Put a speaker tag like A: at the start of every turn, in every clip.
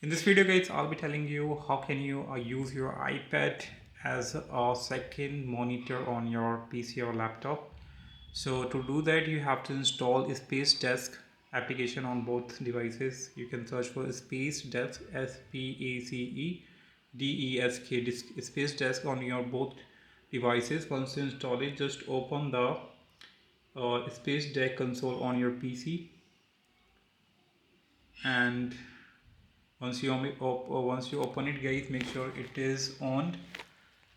A: In this video guys, I'll be telling you how can you use your iPad as a second monitor on your PC or laptop. So to do that, you have to install a Space Desk application on both devices. You can search for Space Desk, SPACE Space Desk on your both devices. Once you install it, just open the Space Deck console on your PC, and once you open it guys, make sure it is on.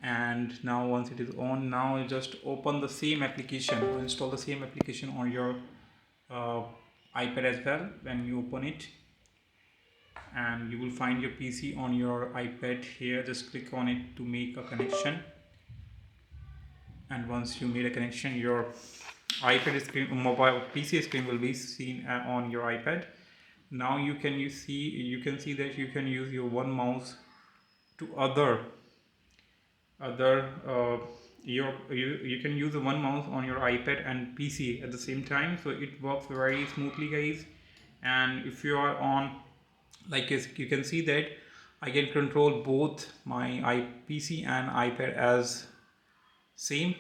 A: And now once it is on, now you just open the same application or install the same application on your uh, iPad as well. When you open it, and you will find your PC on your iPad here, just click on it to make a connection. And once you made a connection, your iPad screen, mobile PC screen will be seen on your iPad. Now you can see that you can use your one mouse to other you can use the one mouse on your iPad and PC at the same time, so it works very smoothly guys. And if you are on, like you can see that I can control both my PC and iPad as same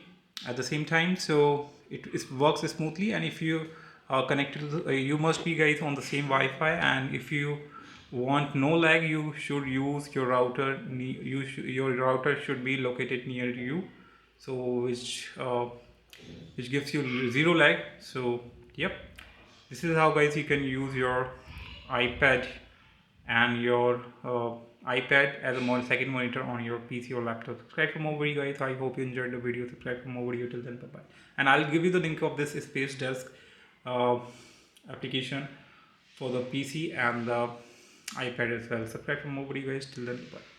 A: at the same time, so it works smoothly. And if you are connected to you must be guys on the same Wi-Fi, and if you want no lag, you should use your router. Your router should be located near you, so which gives you zero lag. So yep, this is how guys you can use your iPad and your iPad as a second monitor on your PC or laptop. Subscribe for more video guys. I hope you enjoyed the video. Subscribe for more video. Till then, bye bye. And I'll give you the link of this Space Desk uh, application for the PC and the iPad as well. Subscribe for more video guys. Till then, bye.